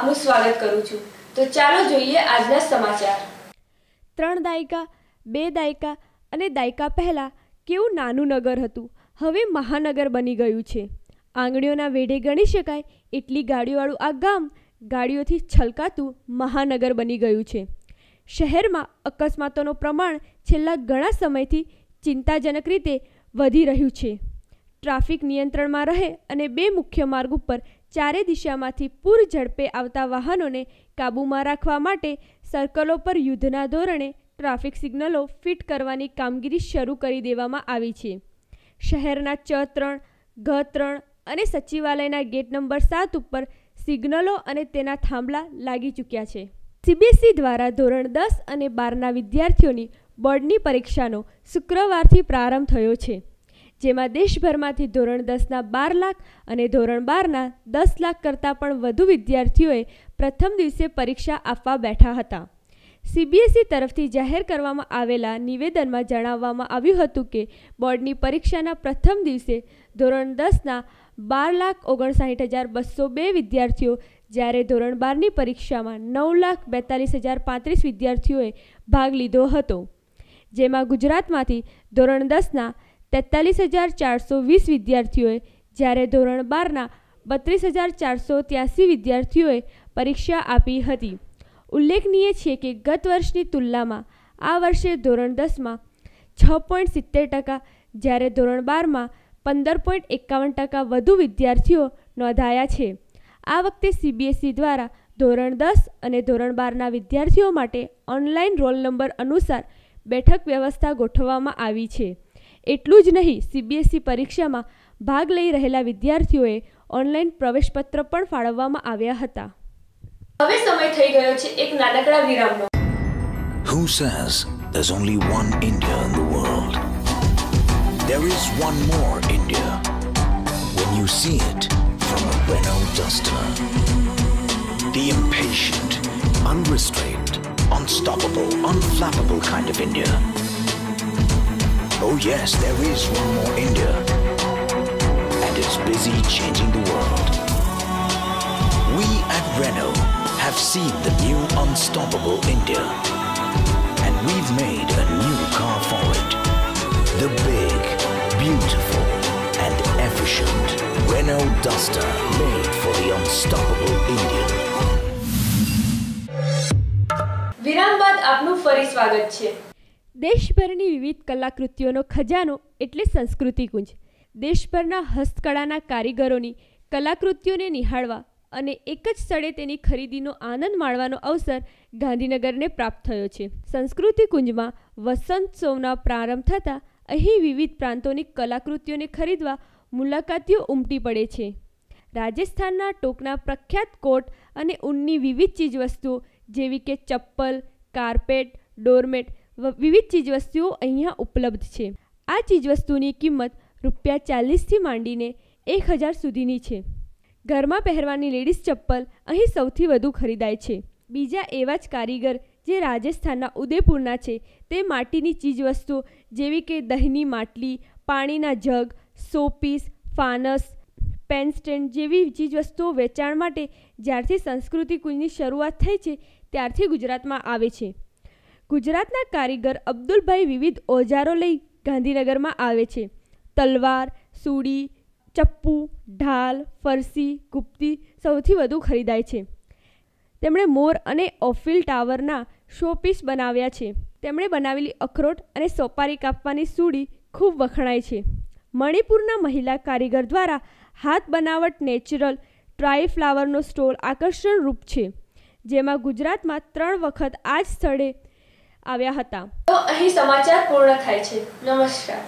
આપનું સ્વાગત કરું છું। તો ચાલો જોઈએ આજના સમાચાર। 3 દાયકા 2 દાયકા અને દાયકા પહેલા કેવું નાનું નગર હતું, હવે મહાનગર બની ગયું છે। આંગળીઓના વેઢે ગણી શકાય એટલી ગાડીઓવાળું આ ગામ ગાડીઓથી છલકાતું મહાનગર બની ગયું છે। શહેરમાં અકસ્માતોનું પ્રમાણ છેલ્લા ઘણા સમયથી ચિંતાજનક રીતે વધી રહ્યું છે। ટ્રાફિક નિયંત્રણમાં રહે અને 2 મુખ્ય માર્ગ ઉપર ચારે દિશામાંથી પૂર ઝડપે આવતા વાહનોને કાબૂમાં રાખવા માટે સર્કલો પર યુદ્ધના ધોરણે ટ્રાફિક સિગ્નલો ફિટ કરવાની કામગીરી શરૂ કરી દેવામાં આવી છે। શહેરના ચ3, ઘ3 અને સચિવાલયના ગેટ નંબર 7 ઉપર સિગ્નલો અને તેના થાંભલા લાગી ચૂક્યા છે। સીબીએસઈ દ્વારા ધોરણ 10 અને 12ના વિદ્યાર્થીઓની બોર્ડની પરીક્ષાનો શુક્રવારથી પ્રારંભ થયો છે, જેમાં દેશભરમાંથી ધોરણ 10ના 12 લાખ અને ધોરણ 12ના 10 લાખ કરતાં પણ વધુ વિદ્યાર્થીઓએ પ્રથમ દિવસે પરીક્ષા આપવા બેઠા હતા। સીબીએસઈ તરફથી જાહેર કરવામાં આવેલા નિવેદનમાં જણાવવામાં આવ્યું હતું કે બોર્ડની પરીક્ષાના પ્રથમ દિવસે ધોરણ 10ના 12,59,202 વિદ્યાર્થીઓ, જ્યારે ધોરણ 12ની પરીક્ષામાં 9,42,035 વિદ્યાર્થીઓએ ભાગ લીધો હતો, જેમાં ગુજરાતમાંથી ધોરણ 10ના 43,420 વિદ્યાર્થીઓએ, જ્યારે ધોરણ 12ના 32,483 વિદ્યાર્થીઓએ પરીક્ષા આપી હતી। ઉલ્લેખનીય છે કે ગત વર્ષની તુલનામાં આ વર્ષે ધોરણ 10માં 6.70%, જ્યારે ધોરણ 12માં 15.51% વધુ વિદ્યાર્થીઓ નોંધાયા છે। આ વખતે સીબીએસઈ દ્વારા ધોરણ 10 અને ધોરણ 12ના વિદ્યાર્થીઓ માટે ઓનલાઈન રોલ નંબર અનુસાર બેઠક વ્યવસ્થા ગોઠવવામાં આવી છે। એટલું જ નહીં, સીબીએસઈ પરીક્ષામાં ભાગ લઈ રહેલા વિદ્યાર્થીઓએ ઓનલાઈન પ્રવેશપત્ર પણ ફાળવવામાં આવ્યા હતા। હવે સમય થઈ ગયો છે એક નાનકડા વિરામનો। Who says there's only one India in the world? There is one more India when you see it from a Renault Duster. The impatient, unrestrained, unstoppable, unflappable kind of India. Oh yes, there is one more India, and it's busy changing the world. We at Renault have seen the new unstoppable India, and we've made a new car for it. The big, beautiful and efficient Renault Duster, made for the unstoppable Indian. વિરામ બાદ આપનું ફરી સ્વાગત છે। દેશભરની વિવિધ કલાકૃતિઓનો ખજાનો એટલે સંસ્કૃતિ કુંજ। દેશભરના હસ્તકળાના કારીગરોની કલાકૃતિઓને નિહાળવા અને એક જ સ્થળે તેની ખરીદીનો આનંદ માણવાનો અવસર ગાંધીનગરને પ્રાપ્ત થયો છે। સંસ્કૃતિ કુંજમાં વસંતોત્સવના પ્રારંભ થતાં અહીં વિવિધ પ્રાંતોની કલાકૃતિઓને ખરીદવા મુલાકાતીઓ ઉમટી પડે છે। રાજસ્થાનના ટોકના પ્રખ્યાત કોટ અને ઊનની વિવિધ ચીજવસ્તુઓ જેવી કે ચપ્પલ, કાર્પેટ, ડોરમેટ વિવિધ ચીજવસ્તુઓ અહીંયા ઉપલબ્ધ છે। આ ચીજવસ્તુની કિંમત ₹40થી માંડીને 1,000 સુધીની છે। ઘરમાં પહેરવાની લેડીઝ ચપ્પલ અહીં સૌથી વધુ ખરીદાય છે। બીજા એવા જ કારીગર જે રાજસ્થાનના ઉદયપુરના છે, તે માટીની ચીજવસ્તુઓ જેવી કે દહીંની માટલી, પાણીના જગ, શોપીસ, ફાનસ, પેન સ્ટેન્ડ જેવી ચીજવસ્તુઓ વેચાણ માટે જ્યારથી સંસ્કૃતિ કુંજની શરૂઆત થઈ છે ત્યારથી ગુજરાતમાં આવે છે। ગુજરાતના કારીગર અબ્દુલભાઈ વિવિધ ઓજારો લઈ ગાંધીનગરમાં આવે છે। તલવાર, સૂડી, ચપ્પુ, ઢાલ, ફરસી, ગુપ્તી સૌથી વધુ ખરીદાય છે। તેમણે મોર અને ઓફિલ ટાવરના શોપીસ બનાવ્યા છે। તેમણે બનાવેલી અખરોટ અને સોપારી કાપવાની સૂડી ખૂબ વખણાય છે। મણિપુરના મહિલા કારીગર દ્વારા હાથ બનાવટ નેચરલ ટ્રાય ફ્લાવરનો સ્ટોલ આકર્ષણ રૂપ છે, જેમાં ગુજરાતમાં 3 વખત આ જ સ્થળે આવ્યા હતા। તો અહીં સમાચાર પૂર્ણ થાય છે। નમસ્કાર।